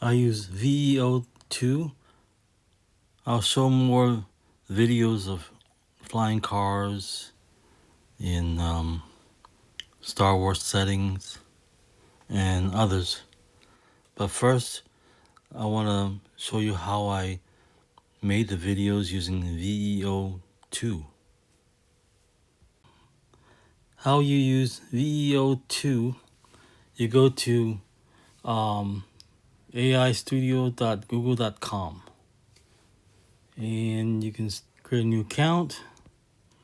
I use VEO 2. I'll show more videos of flying cars in Star Wars settings and others. But first, I want to show you how I made the videos using VEO 2. How you use VEO 2, you go to aistudio.google.com and you can create a new account,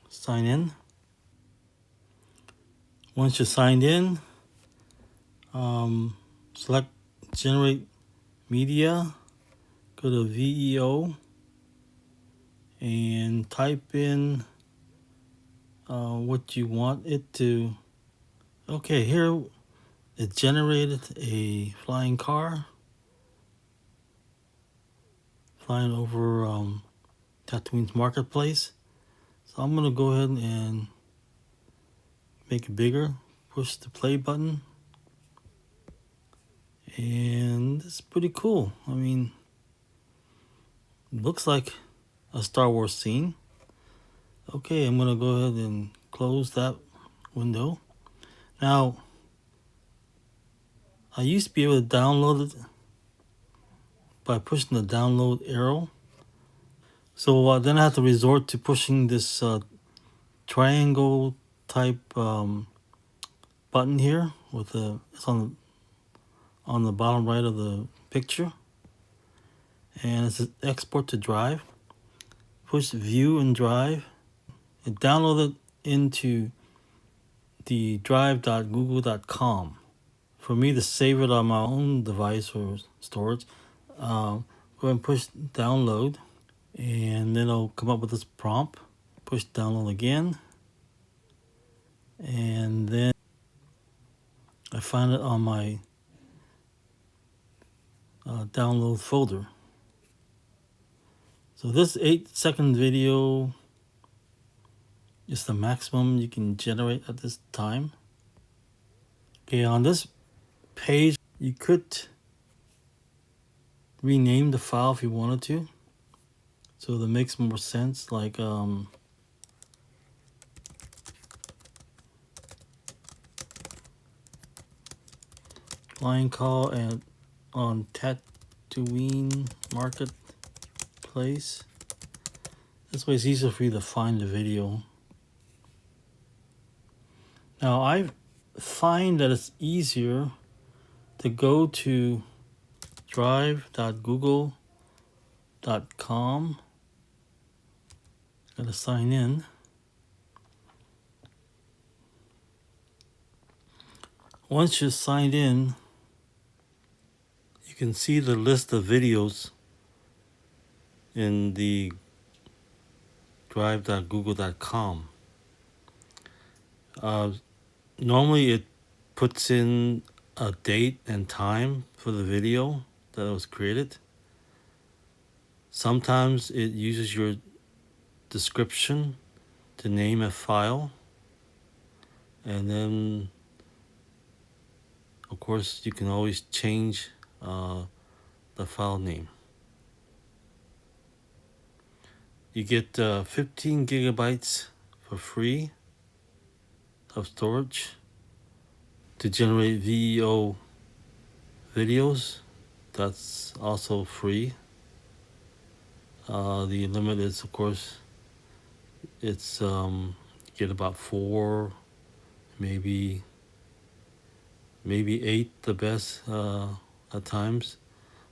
sign in. Once you're signed in, select generate media, go to VEO and type in what you want it to. Okay, here it generated a flying car flying over Tatooine's marketplace. So I'm gonna go ahead and make it bigger, push the play button, and it's pretty cool. I mean, it looks like a Star Wars scene. Okay, I'm gonna go ahead and close that window. Now, I used to be able to download it by pushing the download arrow. So then I have to resort to pushing this triangle type button here with it's on the bottom right of the picture, and it's export to drive. Push view and drive. It downloaded into the drive.google.com. For me to save it on my own device or storage, go ahead and push download, and then it'll come up with this prompt. Push download again, and then I find it on my download folder. So this 8-second video is the maximum you can generate at this time. Okay, on this page, you could rename the file if you wanted to, so that makes more sense. Like flying call and on Tatooine marketplace. This way it's easier for you to find the video. Now I find that it's easier to go to drive.google.com. Gotta sign in. Once you're signed in, you can see the list of videos in the drive.google.com. Normally it puts in a date and time for the video that was created. Sometimes it uses your description to name a file, and then of course you can always change the file name. You get 15 gigabytes for free of storage to generate VEO videos. That's also free. The limit is, of course, it's you get about 4, maybe 8 the best at times,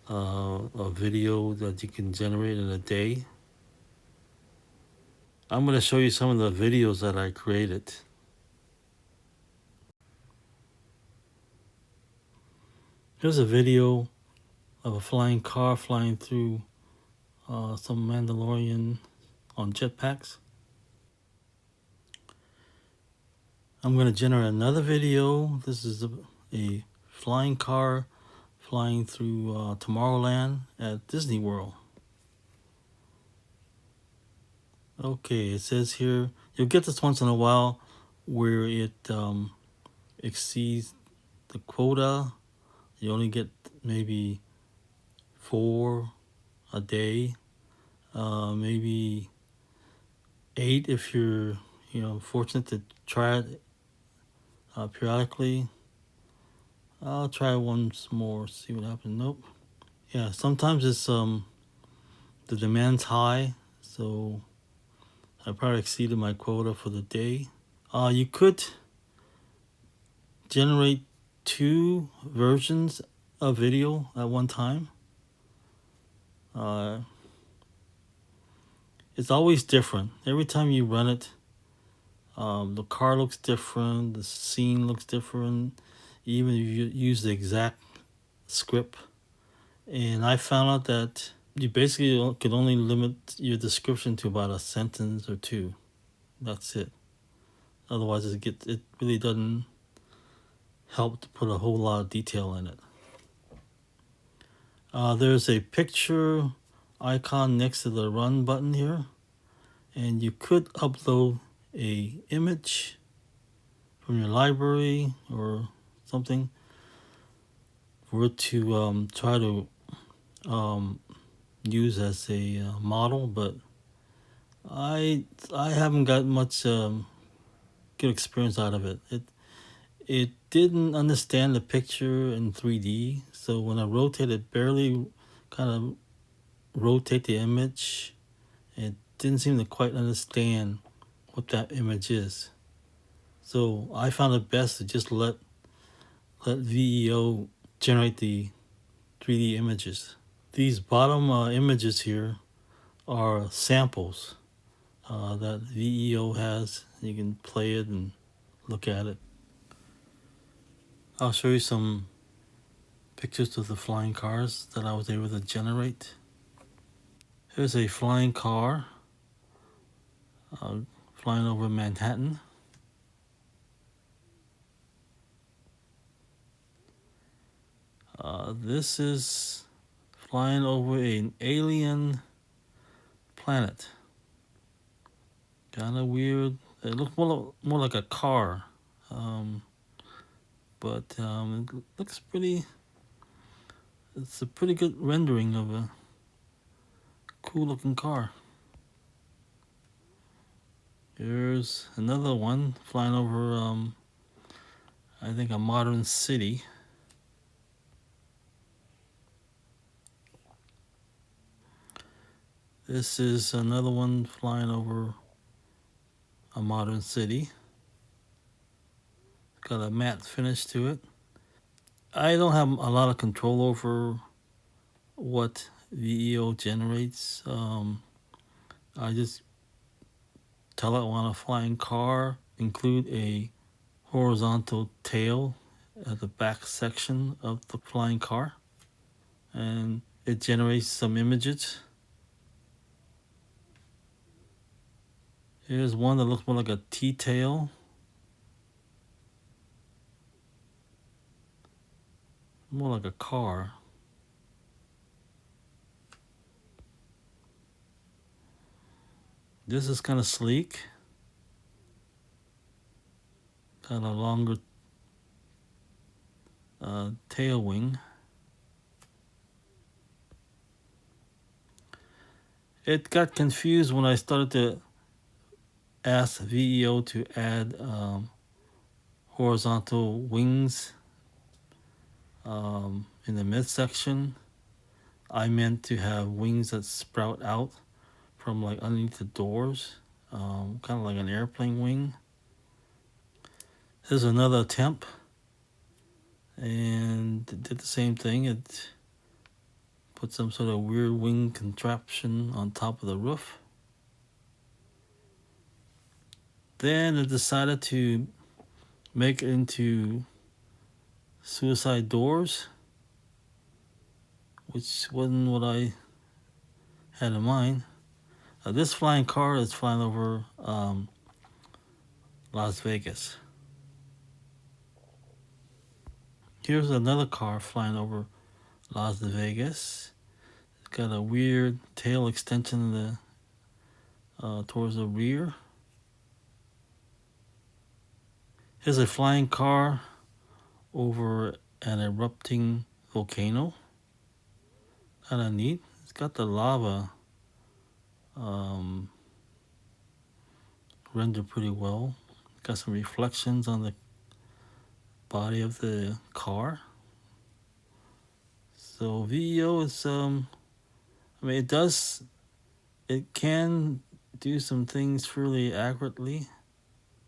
a video that you can generate in a day. I'm going to show you some of the videos that I created. Here's a video of a flying car flying through some Mandalorian on jetpacks. I'm going to generate another video. This is a flying car flying through Tomorrowland at Disney World. Okay, it says here, you'll get this once in a while where it exceeds the quota. You only get maybe 4 a day, maybe 8 if you're fortunate to try it periodically. I'll try once more, see what happens. Nope. Yeah, sometimes it's the demand's high, so I probably exceeded my quota for the day. You could generate 2 versions of video at one time. Uh, it's always different. Every time you run it, the car looks different, the scene looks different, even if you use the exact script. And I found out that you basically could only limit your description to about a sentence or 2. That's it. Otherwise, it really doesn't help to put a whole lot of detail in it. There's a picture icon next to the run button here, and you could upload a image from your library or something for it to try to use as a model, but I haven't got much good experience out of it. It didn't understand the picture in 3D, so when I rotated, barely kind of rotate the image, it didn't seem to quite understand what that image is. So I found it best to just let VEO generate the 3D images. These bottom images here are samples that VEO has. You can play it and look at it. I'll show you some pictures of the flying cars that I was able to generate. Here's a flying car flying over Manhattan. This is flying over an alien planet. Kind of weird. It looks more like a car, but it looks pretty. It's a pretty good rendering of a cool-looking car. Here's another one flying over, I think, a modern city. This is another one flying over a modern city. Got a matte finish to it. I don't have a lot of control over what VEO generates. I just tell it I want a flying car, include a horizontal tail at the back section of the flying car, and it generates some images. Here's one that looks more like a T-tail. More like a car. This is kind of sleek. Got a longer tail wing. It got confused when I started to ask VEO to add horizontal wings in the midsection. I meant to have wings that sprout out from like underneath the doors, kind of like an airplane wing. Here's another attempt, and it did the same thing. It put some sort of weird wing contraption on top of the roof. Then it decided to make it into suicide doors, which wasn't what I had in mind. This flying car is flying over Las Vegas. Here's another car flying over Las Vegas. It's got a weird tail extension in the towards the rear. Here's a flying car over an erupting volcano. kind of neat. It's got the lava rendered pretty well. Got some reflections on the body of the car. So VEO is I mean it can do some things fairly accurately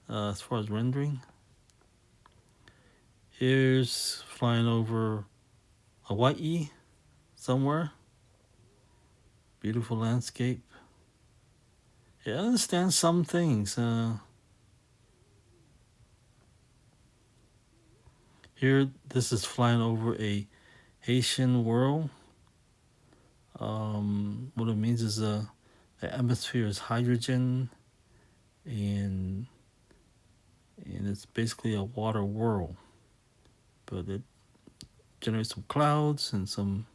as far as rendering. Here's flying over Hawaii somewhere. Beautiful landscape. Yeah, I understand some things. Here, this is flying over a Haitian world. What it means is the atmosphere is hydrogen, and it's basically a water world. But it generates some clouds and some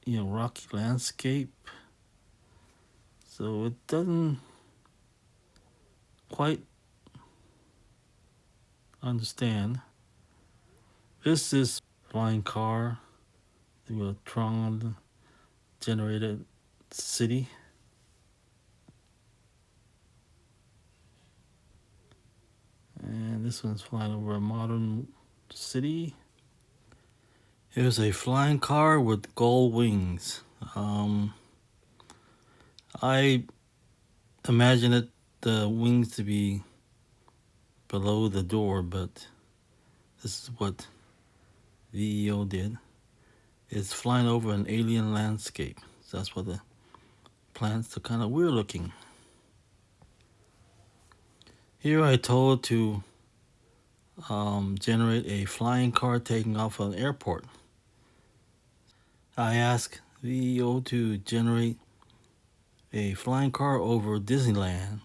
rocky landscape. So it doesn't quite understand. This is flying car through a Tron generated city. And this one's flying over a modern city. Here's a flying car with gold wings. I imagine the wings to be below the door, but this is what VEO did. It's flying over an alien landscape. So that's why the plants are kind of weird looking. Here I told to generate a flying car taking off an airport. I asked VEO to generate a flying car over Disneyland,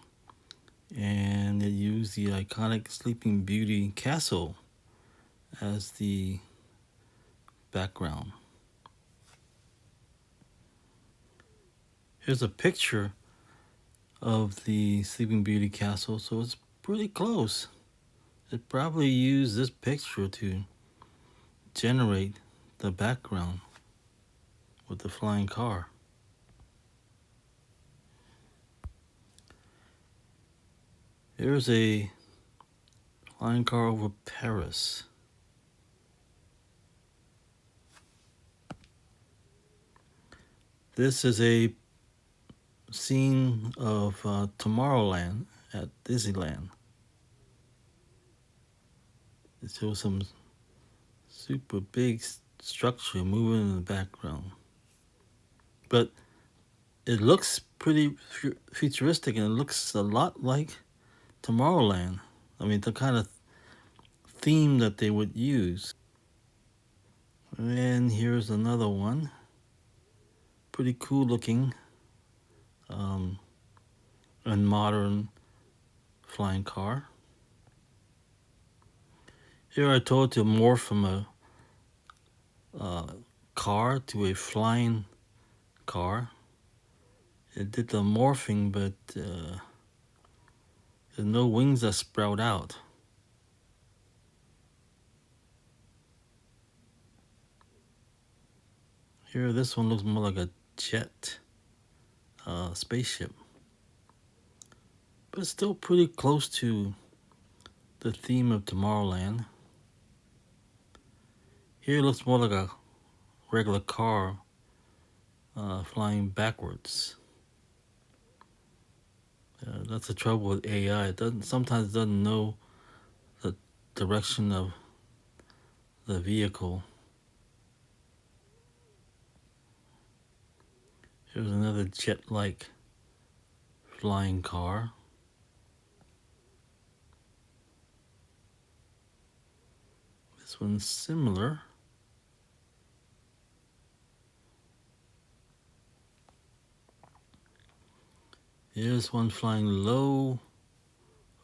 and it used the iconic Sleeping Beauty castle as the background. Here's a picture of the Sleeping Beauty castle, so it's pretty close. It probably used this picture to generate the background with the flying car. Here's a flying car over Paris. This is a scene of Tomorrowland at Disneyland. It shows some super big structure moving in the background. But it looks pretty futuristic, and it looks a lot like Tomorrowland. I mean, the kind of theme that they would use. And here's another one. Pretty cool looking and modern flying car. Here I told to morph from a car to a flying car. It did the morphing, but there's no wings that sprout out. Here, this one looks more like a jet spaceship, but it's still pretty close to the theme of Tomorrowland. Here it looks more like a regular car flying backwards. That's the trouble with AI. It sometimes doesn't know the direction of the vehicle. Here's another jet-like flying car. This one's similar. Here's one flying low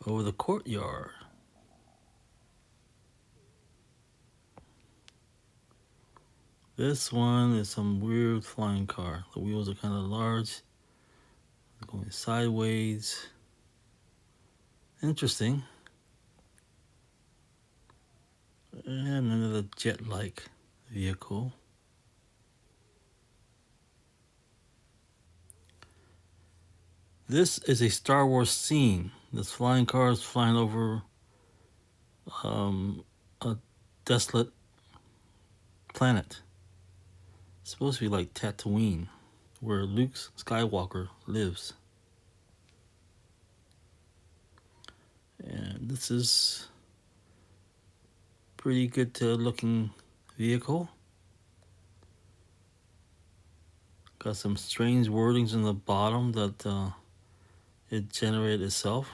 over the courtyard. This one is some weird flying car. The wheels are kind of large, going sideways. Interesting. And another jet-like vehicle. This is a Star Wars scene. This flying car is flying over a desolate planet. It's supposed to be like Tatooine, where Luke Skywalker lives. And this is pretty good looking vehicle. Got some strange wordings in the bottom that it generated itself.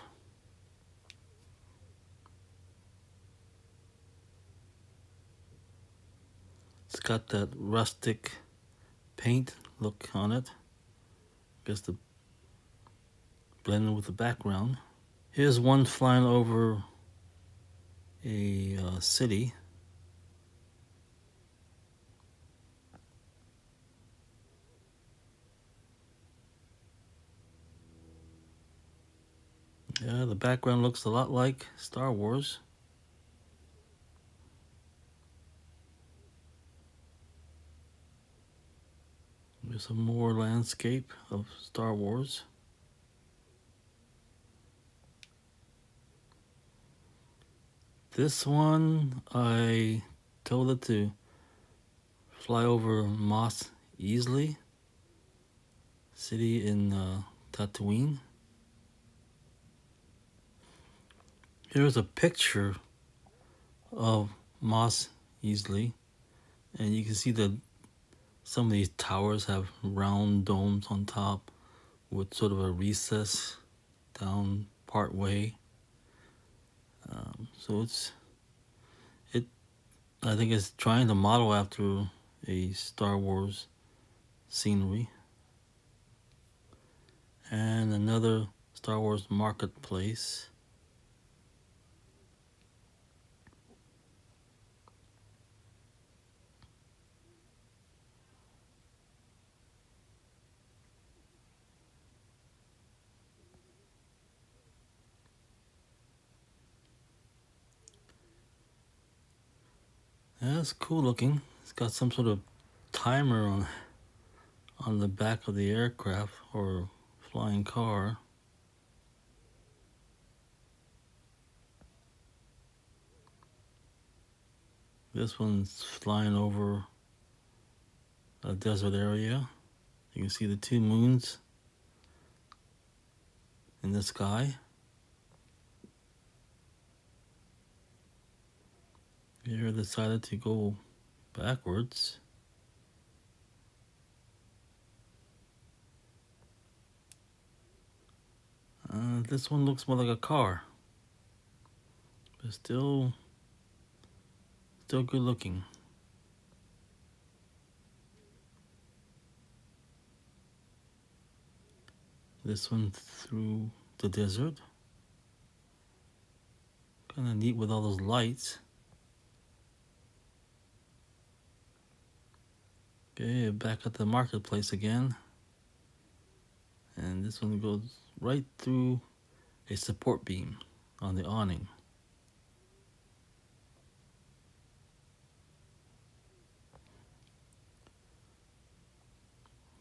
It's got that rustic paint look on it. I guess the blending with the background. Here's one flying over a city. Yeah, the background looks a lot like Star Wars. There's some more landscape of Star Wars. This one, I told it to fly over Mos Eisley, city in Tatooine. Here's a picture of Mos Eisley, and you can see that some of these towers have round domes on top with sort of a recess down part way. So I think it's trying to model after a Star Wars scenery. And another Star Wars marketplace. Yeah, it's cool looking. It's got some sort of timer on the back of the aircraft or flying car. This one's flying over a desert area. You can see the two moons in the sky. Here decided to go backwards. This one looks more like a car, but still good looking. This one through the desert. Kind of neat with all those lights. Okay, back at the marketplace again. And this one goes right through a support beam on the awning.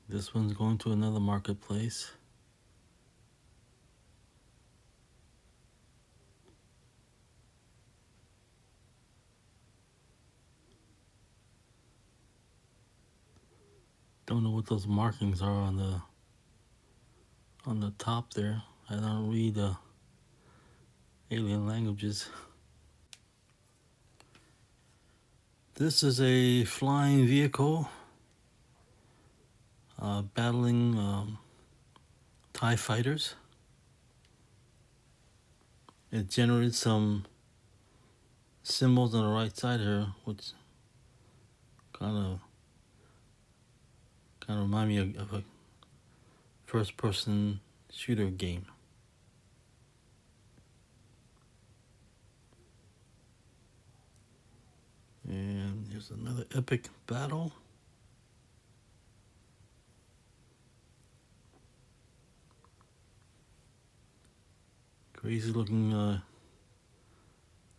This one's going to another marketplace. Don't know what those markings are on the top there. I don't read alien languages. This is a flying vehicle battling TIE fighters. It generated some symbols on the right side here, which kind of remind me of a first-person shooter game. And here's another epic battle. Crazy looking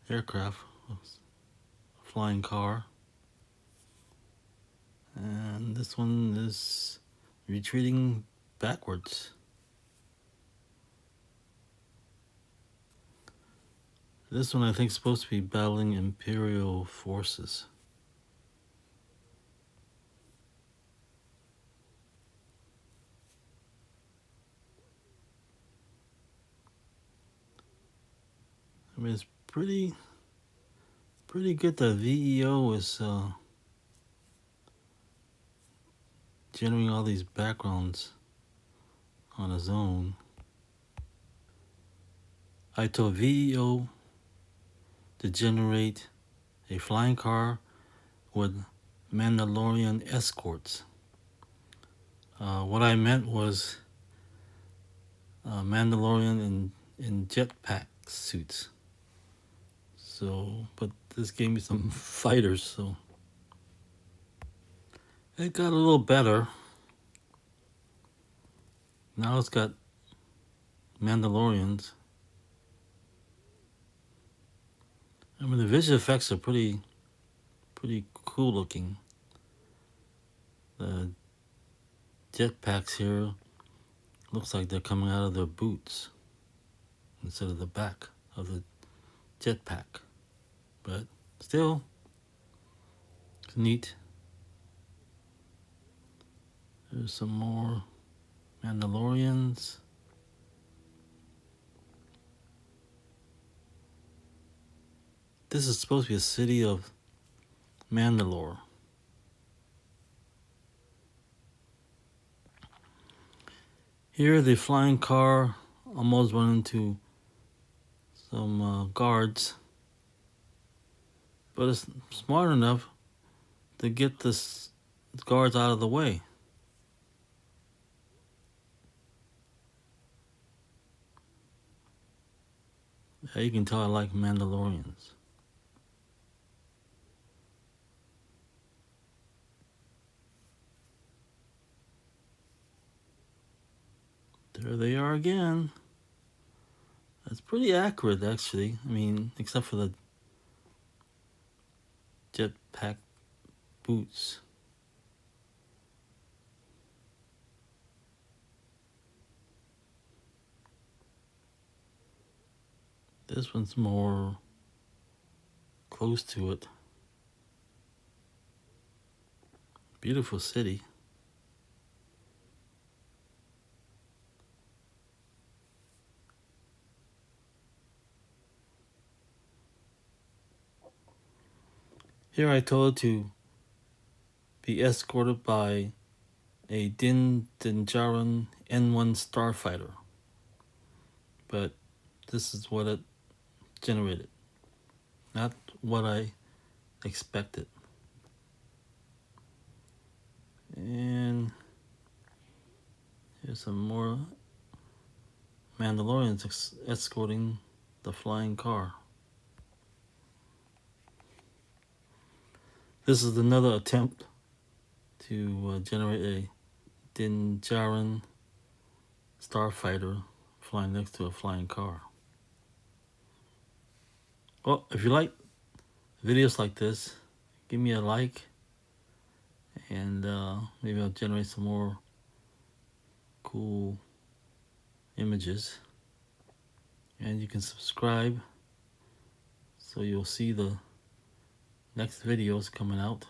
aircraft, flying car. And this one is retreating backwards. This one I think is supposed to be battling Imperial forces. I mean, it's pretty good that VEO is generating all these backgrounds on its own. I told VEO to generate a flying car with Mandalorian escorts. What I meant was Mandalorian in jetpack suits. So, but this gave me some fighters, so it got a little better. Now it's got Mandalorians. I mean, the visual effects are pretty cool looking. The jetpacks here looks like they're coming out of their boots instead of the back of the jetpack. But still, it's neat. There's some more Mandalorians. This is supposed to be a city of Mandalore. Here, the flying car almost run into some guards, but it's smart enough to get this guards out of the way. Yeah, you can tell I like Mandalorians. There they are again. That's pretty accurate, actually. I mean, except for the jetpack boots. This one's more close to it. Beautiful city. Here I told it to be escorted by a Din Djarin N1 starfighter. But this is what it generated. Not what I expected. And here's some more Mandalorians escorting the flying car. This is another attempt to generate a Din Djarin starfighter flying next to a flying car. Well, if you like videos like this, give me a like, and maybe I'll generate some more cool images. And you can subscribe so you'll see the next videos coming out.